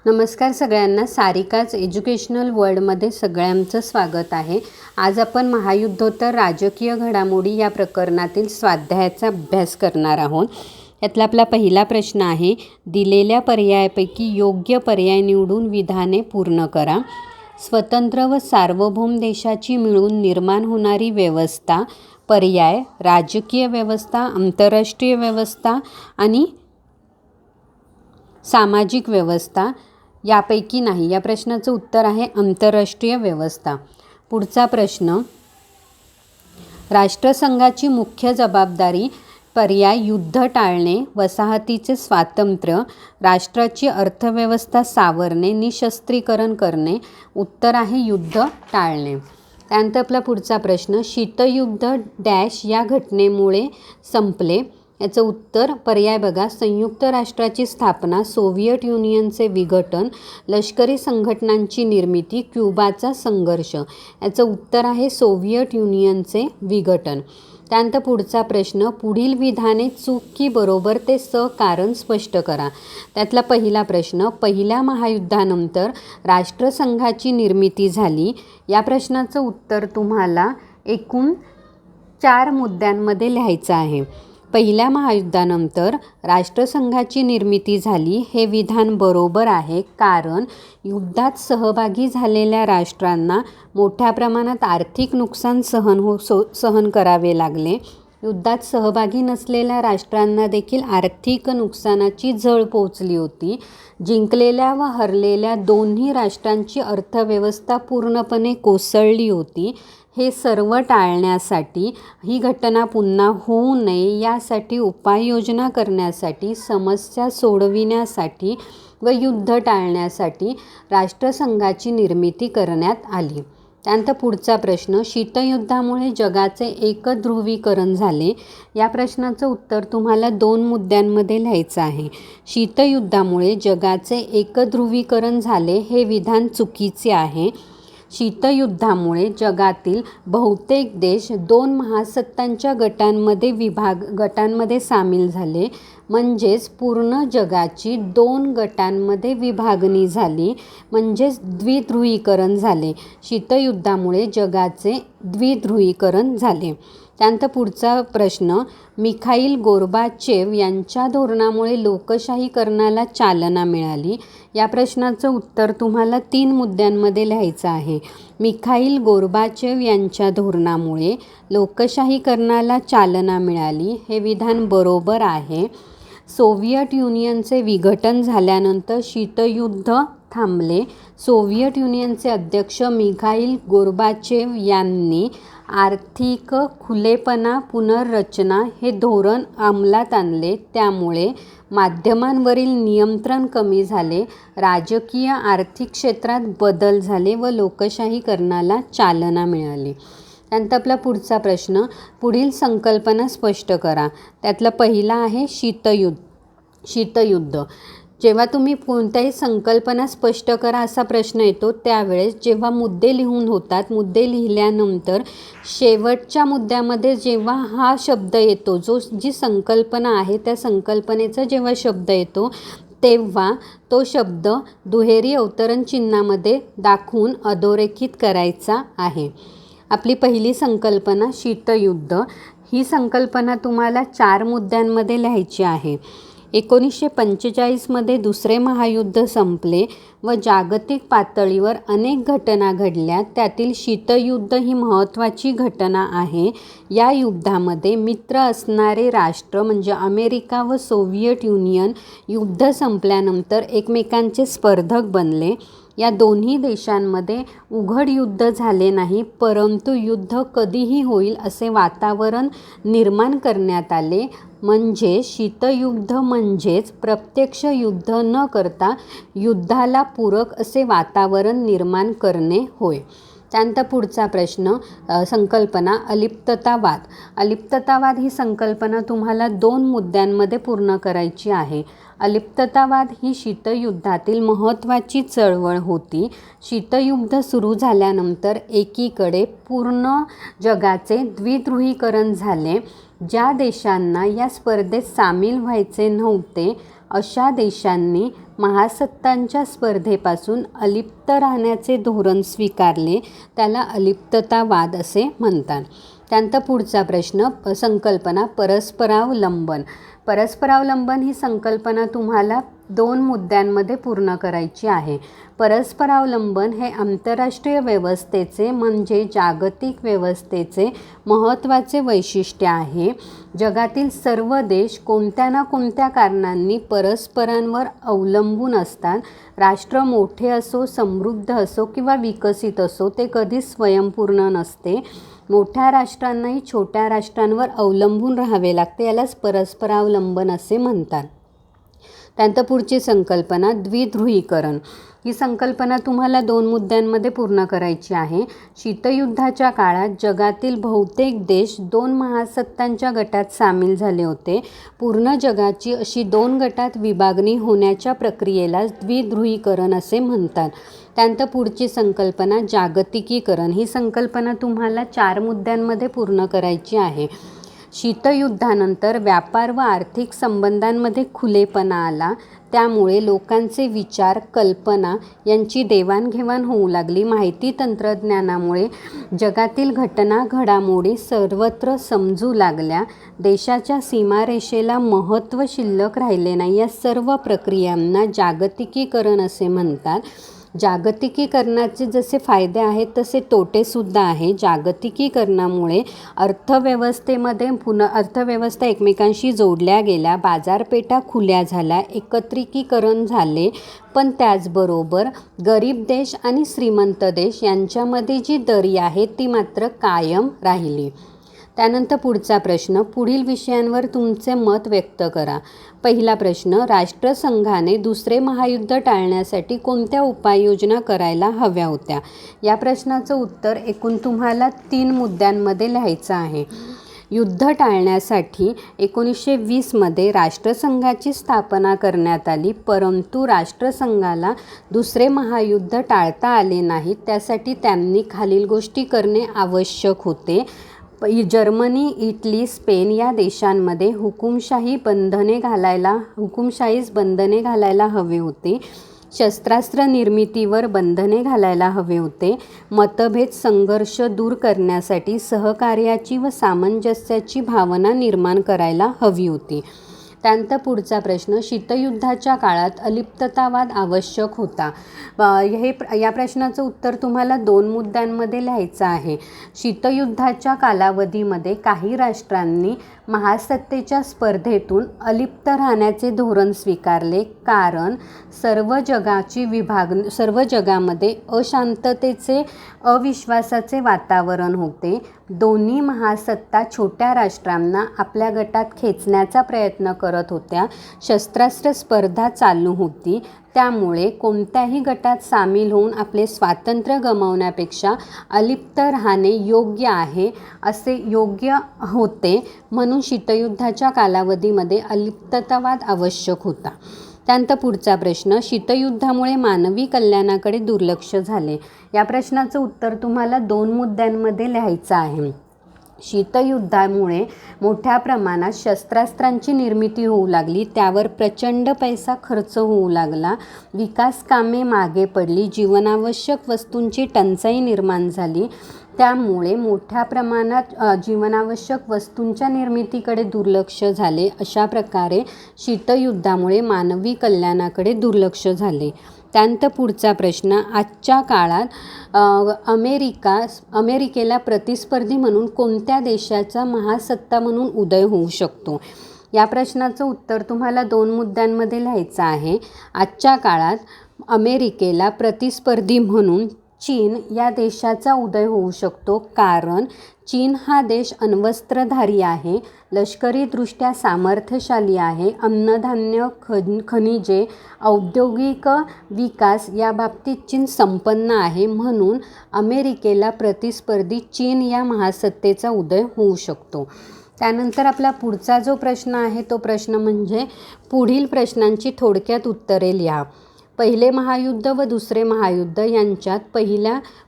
नमस्कार सगळ्यांना. सारिकाच एज्युकेशनल वर्ल्डमध्ये सगळ्यांचं स्वागत आहे. आज आपण महायुद्धोत्तर राजकीय घडामोडी या प्रकरणातील स्वाध्यायाचा अभ्यास करणार आहोत. यातला आपला पहिला प्रश्न आहे, दिलेल्या पर्यायापैकी योग्य पर्याय निवडून विधाने पूर्ण करा. स्वतंत्र व सार्वभौम देशाची मिळून निर्माण होणारी व्यवस्था. पर्याय राजकीय व्यवस्था, आंतरराष्ट्रीय व्यवस्था आणि सामाजिक व्यवस्था. यापैकी नाही. या प्रश्नाचं उत्तर आहे आंतरराष्ट्रीय व्यवस्था. पुढचा प्रश्न, राष्ट्रसंघाची मुख्य जबाबदारी. पर्याय युद्ध टाळणे, वसाहतीचे स्वातंत्र्य, राष्ट्राची अर्थव्यवस्था सावरणे, निशस्त्रीकरण करणे. उत्तर आहे युद्ध टाळणे. त्यानंतर आपला पुढचा प्रश्न, शीतयुद्ध डॅश या घटनेमुळे संपले. याचं उत्तर पर्याय बघा, संयुक्त राष्ट्राची स्थापना, सोव्हिएट युनियनचे विघटन, लष्करी संघटनांची निर्मिती, क्युबाचा संघर्ष. याचं उत्तर आहे सोव्हिएट युनियनचे विघटन. त्यानंतर पुढचा प्रश्न, पुढील विधाने चूक की बरोबर ते कारण स्पष्ट करा. त्यातला पहिला प्रश्न, पहिल्या महायुद्धानंतर राष्ट्रसंघाची निर्मिती झाली. या प्रश्नाचं उत्तर तुम्हाला एकूण 4 मुद्द्यांमध्ये लिहायचं आहे. पहिल्या महायुद्धानंतर राष्ट्रसंघाची निर्मिती झाली हे विधान बरोबर आहे, कारण युद्धात सहभागी झालेल्या राष्ट्रांना मोठ्या प्रमाणात आर्थिक नुकसान सहन करावे लागले. युद्धात सहभागी नसलेल्या राष्ट्रांना देखील आर्थिक नुकसानाची झळ पोचली होती. जिंकलेल्या व हरलेल्या दोन्ही राष्ट्रांची अर्थव्यवस्था पूर्णपणे कोसळली होती. हे सर्व टाळण्यासाठी, ही घटना पुन्हा होऊ नये यासाठी उपाययोजना करण्यासाठी, समस्या सोडविण्यासाठी व युद्ध टाळण्यासाठी राष्ट्रसंघाची निर्मिती करण्यात आली. त्यानंतर पुढचा प्रश्न, शीतयुद्धामुळे जगाचे एकध्रुवीकरण झाले. या प्रश्नाचं उत्तर तुम्हाला 2 मुद्द्यांमध्ये लिहायचं आहे. शीतयुद्धामुळे जगाचे एकध्रुवीकरण झाले हे विधान चुकीचे आहे. शीतयुद्धामुळे जगातील बहुतेक देश 2 महासत्तांच्या गटांमध्ये सामील झाले, म्हणजेच पूर्ण जगाची 2 गटांमध्ये विभागणी झाली, म्हणजेच द्विध्रुवीकरण झाले. शीतयुद्धामुळे जगाचे द्विध्रुवीकरण झाले. त्यानंतर पुढचा प्रश्न, मिखाईल गोर्बाचेव यांच्या धोरणामुळे लोकशाहीकरणाला चालना मिळाली. या प्रश्नाचं उत्तर तुम्हाला 3 मुद्द्यांमध्ये लिहायचं आहे. मिखाईल गोर्बाचेव यांच्या धोरणामुळे लोकशाहीकरणाला चालना मिळाली हे विधान बरोबर आहे. सोव्हिएट युनियनचे विघटन झाल्यानंतर शीतयुद्ध थांबले. सोव्हिएट युनियनचे अध्यक्ष मिखाईल गोर्बाचेव यांनी आर्थिक खुलेपणा पुनर्रचना हे धोरण अंमलात आणले. त्यामुळे माध्यमांवरील नियंत्रण कमी झाले, राजकीय आर्थिक क्षेत्रात बदल झाले व लोकशाहीकरणाला चालना मिळाली. त्यानंतर आपला पुढचा प्रश्न, पुढील संकल्पना स्पष्ट करा. त्यातला पहिला आहे शीतयुद्ध. जेव्हा तुम्ही कोणत्याही संकल्पना स्पष्ट करा असा प्रश्न येतो, त्यावेळेस जेव्हा मुद्दे लिहून होतात, मुद्दे लिहिल्यानंतर शेवटच्या मुद्द्यामध्ये जेव्हा हा शब्द येतो, जी संकल्पना आहे त्या संकल्पनेचा जेव्हा शब्द येतो, तेव्हा तो शब्द दुहेरी अवतरण चिन्हामध्ये दाखवून अधोरेखित करायचा आहे. आपली पहिली संकल्पना शीतयुद्ध. ही संकल्पना तुम्हाला 4 मुद्द्यांमध्ये लिहायची आहे. 1945मध्ये दुसरे महायुद्ध संपले व जागतिक पातळीवर अनेक घटना घडल्या. त्यातील शीतयुद्ध ही महत्त्वाची घटना आहे. या युद्धामध्ये मित्र असणारे राष्ट्र म्हणजे अमेरिका व सोव्हिएट युनियन युद्ध संपल्यानंतर एकमेकांचे स्पर्धक बनले. या दोन्ही देशांमध्ये उघड युद्ध झाले नाही, परंतु युद्ध कधीही होईल असे वातावरण निर्माण करण्यात आले. म्हणजे शीतयुद्ध म्हणजेच प्रत्यक्ष युद्ध न करता युद्धाला पूरक असे वातावरण निर्माण करणे होय. त्यानंतर पुढचा प्रश्न, संकल्पना अलिप्ततावाद. अलिप्ततावाद ही संकल्पना तुम्हाला 2 मुद्द्यांमध्ये पूर्ण करायची आहे. अलिप्ततावाद ही शीतयुद्धातील महत्त्वाची चळवळ होती. शीतयुद्ध सुरू झाल्यानंतर एकीकडे पूर्ण जगाचे द्विध्रुवीकरण झाले. ज्या देशांना या स्पर्धेत सामील व्हायचे नव्हते अशा देशांनी महासत्तांच्या स्पर्धेपासून अलिप्त राहण्याचे धोरण स्वीकारले त्याला अलिप्ततावाद असे म्हणतात. त्यानंतर पुढचा प्रश्न संकल्पना परस्परावलंबन. परस्परावलंबन ही संकल्पना तुम्हाला 2 मुद्द्यांमध्ये पूर्ण करायची आहे. परस्परावलंबन हे आंतरराष्ट्रीय व्यवस्थेचे म्हणजे जागतिक व्यवस्थेचे महत्त्वाचे वैशिष्ट्य आहे. जगातील सर्व देश कोणत्या ना कोणत्या कारणांनी परस्परांवर अवलंबून असतात. राष्ट्र मोठे असो, समृद्ध असो किंवा विकसित असो, ते कधीच स्वयंपूर्ण नसते. मोठ्या राष्ट्रांनाही छोट्या राष्ट्रांवर अवलंबून राहावे लागते. यालाच परस्परावलंबन असे म्हणतात. त्यानंतर पुढची संकल्पना द्विध्रुवीकरण. ही संकल्पना तुम्हाला 2 मुद्द्यांमध्ये पूर्ण करायची आहे. शीतयुद्धाच्या काळात जगातील बहुतेक देश 2 महासत्तांच्या गटात सामील झाले होते. पूर्ण जगाची अशी 2 गटात विभागणी होण्याच्या प्रक्रियेला द्विध्रुवीकरण असे म्हणतात. त्यानंतर पुढची संकल्पना जागतिकीकरण. ही संकल्पना तुम्हाला 4 मुद्द्यांमध्ये पूर्ण करायची आहे. शीतयुद्धानंतर व्यापार व आर्थिक संबंधांमध्ये खुलेपणा आला. त्यामुळे लोकांचे विचार, कल्पना यांची देवाणघेवाण होऊ लागली. माहिती तंत्रज्ञानामुळे जगातील घटना, घडामोडी सर्वत्र समजू लागल्या. देशाच्या सीमारेषेला महत्त्व शिल्लक राहिले नाही. या सर्व प्रक्रियांना जागतिकीकरण असे म्हणतात. जागतिकीकरणाचे जसे फायदे आहेत तसे तोटेसुद्धा आहे. जागतिकीकरणामुळे अर्थव्यवस्था एकमेकांशी जोडल्या गेल्या, बाजारपेठा खुल्या झाल्या, एकत्रिकीकरण झाले. पण त्याचबरोबर गरीब देश आणि श्रीमंत देश यांच्यामध्ये जी दरी आहे ती मात्र कायम राहिली. त्यानंतर पुढचा प्रश्न, पुढील विषयांवर तुमचे मत व्यक्त करा. पहिला प्रश्न, राष्ट्रसंघाने दुसरे महायुद्ध टाळण्यासाठी कोणत्या उपाययोजना करायला हव्या होत्या? या प्रश्नाचं उत्तर एकूण तुम्हाला 3 मुद्द्यांमध्ये लिहायचं आहे. युद्ध टाळण्यासाठी 1920मध्ये राष्ट्रसंघाची स्थापना करण्यात आली, परंतु राष्ट्रसंघाला दुसरे महायुद्ध टाळता आले नाही. त्यासाठी त्यांनी खालील गोष्टी करणे आवश्यक होते. जर्मनी, इटली, स्पेन या देशांमध्ये हुकुमशाहीस बंधने घालायला हवे होते. शस्त्रास्त्र निर्मितीवर बंधने घालायला हवे होते. मतभेद, संघर्ष दूर करण्यासाठी सहकार्याची व सामंजस्याची भावना निर्माण करायला हवी होती. त्यानंतर पुढचा प्रश्न, शीतयुद्धाच्या काळात अलिप्ततावाद आवश्यक होता. या प्रश्नाचं उत्तर तुम्हाला 2 मुद्द्यांमध्ये लिहायचं आहे. शीतयुद्धाच्या कालावधीमध्ये काही राष्ट्रांनी महासत्तेच्या स्पर्धेतून अलिप्त राहण्याचे धोरण स्वीकारले, कारण सर्व जगामध्ये अशांततेचे, अविश्वासाचे वातावरण होते. दोन्ही महासत्ता छोट्या राष्ट्रांना आपल्या गटात खेचण्याचा प्रयत्न करत होत्या. शस्त्रास्त्र स्पर्धा चालू होती. त्यामुळे कोणत्याही गटात सामील होऊन आपले स्वातंत्र्य गमावण्यापेक्षा अलिप्त राहणे योग्य होते. म्हणून शीतयुद्धाच्या कालावधीमध्ये अलिप्ततावाद आवश्यक होता. त्यानंतर पुढचा प्रश्न, शीतयुद्धामुळे मानवी कल्याणाकडे दुर्लक्ष झाले. या प्रश्नाचं उत्तर तुम्हाला 2 मुद्द्यांमध्ये लिहायचं आहे. शीतयुद्धामुळे मोठ्या प्रमाणात शस्त्रास्त्रांची निर्मिती होऊ लागली. त्यावर प्रचंड पैसा खर्च होऊ लागला. विकास कामे मागे पडली. जीवनावश्यक वस्तूंची टंचाई निर्माण झाली. त्यामुळे मोठ्या प्रमाणात जीवनावश्यक वस्तूंच्या निर्मितीकडे दुर्लक्ष झाले. अशा प्रकारे शीतयुद्धामुळे मानवी कल्याणाकडे दुर्लक्ष झाले. त्यानंतर पुढचा प्रश्न, आजच्या काळात अमेरिकेला प्रतिस्पर्धी म्हणून कोणत्या देशाचा महासत्ता म्हणून उदय होऊ शकतो? या प्रश्नाचं उत्तर तुम्हाला 2 मुद्द्यांमध्ये लिहायचं आहे. आजच्या काळात अमेरिकेला प्रतिस्पर्धी म्हणून चीन या देशाचा उदय होऊ शकतो, कारण चीन हा देश अण्वस्त्रधारी आहे, लष्करीदृष्ट्या सामर्थ्यशाली आहे, अन्नधान्य, खनिजे, औद्योगिक विकास या बाबतीत चीन संपन्न आहे. म्हणून अमेरिकेला प्रतिस्पर्धी चीन या महासत्तेचा उदय होऊ शकतो. त्यानंतर आपला पुढचा जो प्रश्न आहे तो प्रश्न म्हणजे पुढील प्रश्नांची थोडक्यात उत्तरे लिहा. पहिले महायुद्ध व दुसरे महायुद्ध यांच्यात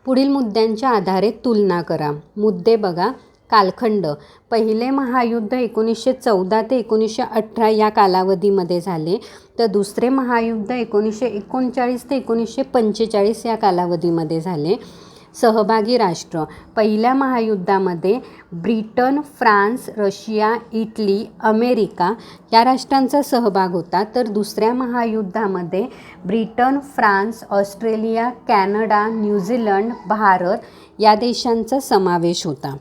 पुढील मुद्द्यांच्या आधारे तुलना करा. मुद्दे बघा. कालखंड पहिले महायुद्ध 1914 ते 1918 या कालावधीमध्ये झाले, तर दुसरे महायुद्ध 1939 ते 1945 या कालावधीमध्ये झाले. सहभागी राष्ट्र पहिल्या महायुद्धामध्ये Britain, France, Russia, Italy, America या राष्ट्रांचा सहभाग होता, तर दुसऱ्या महायुद्धामध्ये Britain, France, Australia, Canada, New Zealand, Bharat या देशांचा समावेश होता.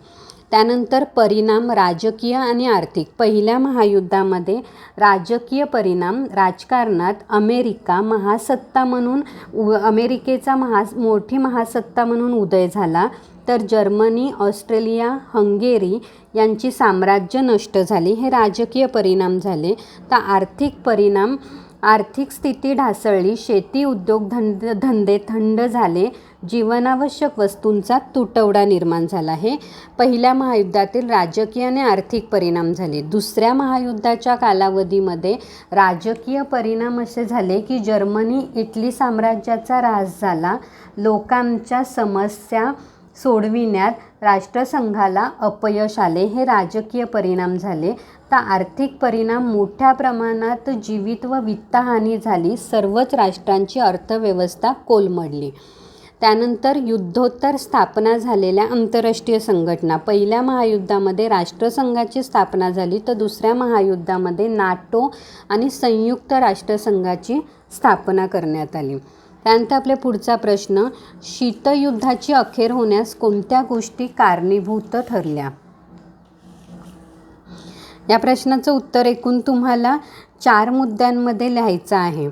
त्यानंतर परिणाम राजकीय आणि आर्थिक. पहिल्या महायुद्धामध्ये राजकीय परिणाम राजकारणात अमेरिका महासत्ता म्हणून अमेरिकेचा मोठी महासत्ता म्हणून उदय झाला, तर जर्मनी, ऑस्ट्रेलिया, हंगेरी यांची साम्राज्य नष्ट झाली. हे राजकीय परिणाम झाले. तर आर्थिक परिणाम आर्थिक स्थिती ढासळली, शेती उद्योग धंदे थंड झाले, जीवनावश्यक वस्तूंचा तुटवडा निर्माण झाला. हे पहिल्या महायुद्धातील राजकीय आणि आर्थिक परिणाम झाले. दुसऱ्या महायुद्धाच्या कालावधीमध्ये राजकीय परिणाम असे झाले की जर्मनी इटली साम्राज्याचा ऱ्हास झाला, लोकांच्या समस्या सोडविण्यात राष्ट्रसंघाला अपयश आले. हे राजकीय परिणाम झाले. तर आर्थिक परिणाम मोठ्या प्रमाणात जीवित व वित्तहानी झाली, सर्वच राष्ट्रांची अर्थव्यवस्था कोलमडली. त्यानंतर युद्धोत्तर स्थापना झालेल्या आंतरराष्ट्रीय संघटना. पहिल्या महायुद्धामध्ये राष्ट्रसंघाची स्थापना झाली, तर दुसऱ्या महायुद्धामध्ये नाटो आणि संयुक्त राष्ट्रसंघाची स्थापना करण्यात आली. त्यानंतर आपल्या पुढचा प्रश्न, शीतयुद्धाची अखेर होण्यास कोणत्या गोष्टी कारणीभूत ठरल्या? या प्रश्नाचं उत्तर एकूण तुम्हाला 4 मुद्द्यांमध्ये लिहायचं आहे.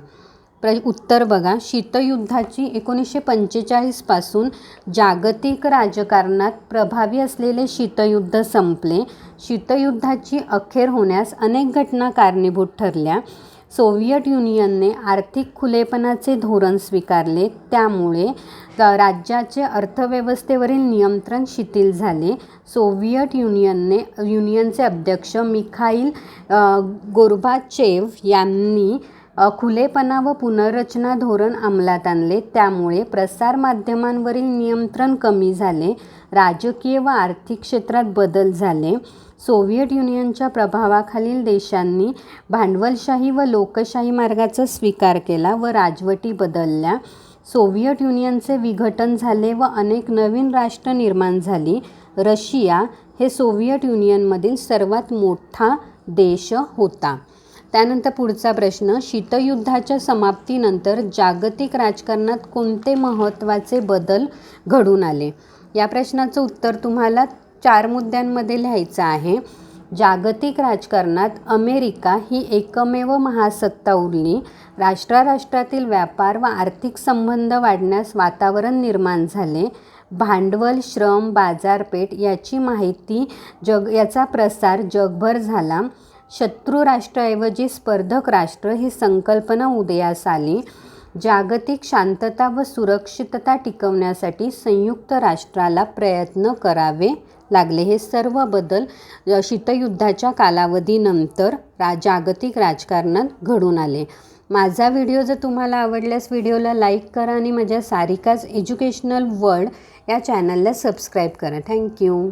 उत्तर बघा. शीतयुद्धाची 1945 पासून जागतिक राजकारणात प्रभावी असलेले शीतयुद्ध संपले. शीतयुद्धाची अखेर होण्यास अनेक घटना कारणीभूत ठरल्या. सोव्हिएट युनियनने आर्थिक खुलेपणाचे धोरण स्वीकारले, त्यामुळे राज्याचे अर्थव्यवस्थेवरील नियंत्रण शिथिल झाले. सोव्हिएट युनियनचे अध्यक्ष मिखाईल गोर्बाचेव यांनी खुलेपणा व पुनर्रचना धोरण अंमलात आणले, त्यामुळे प्रसारमाध्यमांवरील नियंत्रण कमी झाले. राजकीय व आर्थिक क्षेत्रात बदल झाले. सोव्हिएट युनियनच्या प्रभावाखालील देशांनी भांडवलशाही व लोकशाही मार्गाचा स्वीकार केला व राजवटी बदलल्या. सोव्हिएट युनियनचे विघटन झाले व अनेक नवीन राष्ट्र निर्माण झाली. रशिया हे सोव्हिएट युनियनमधील सर्वात मोठा देश होता. त्यानंतर पुढचा प्रश्न, शीतयुद्धाच्या समाप्तीनंतर जागतिक राजकारणात कोणते महत्त्वाचे बदल घडून आले? या प्रश्नाचं उत्तर तुम्हाला 4 मुद्द्यांमध्ये लिहायचं आहे. जागतिक राजकारणात अमेरिका ही एकमेव महासत्ता उरली. राष्ट्रातील व्यापार व आर्थिक संबंध वाढण्यास वातावरण निर्माण झाले. भांडवल, श्रम, बाजारपेठ याचा प्रसार जगभर झाला. शत्रू राष्ट्राऐवजी स्पर्धक राष्ट्र ही संकल्पना उदयास आली. जागतिक शांतता व सुरक्षितता टिकवण्यासाठी संयुक्त राष्ट्राला प्रयत्न करावे लागले. हे सर्व बदल शीतयुद्धाच्या कालावधीनंतर जागतिक राजकारणात घडून आले. माझा व्हिडिओ जर तुम्हाला आवडल्यास व्हिडिओला लाईक करा आणि माझ्या सारिकाज एज्युकेशनल वर्ल्ड या चॅनलला सबस्क्राईब करा. थँक्यू.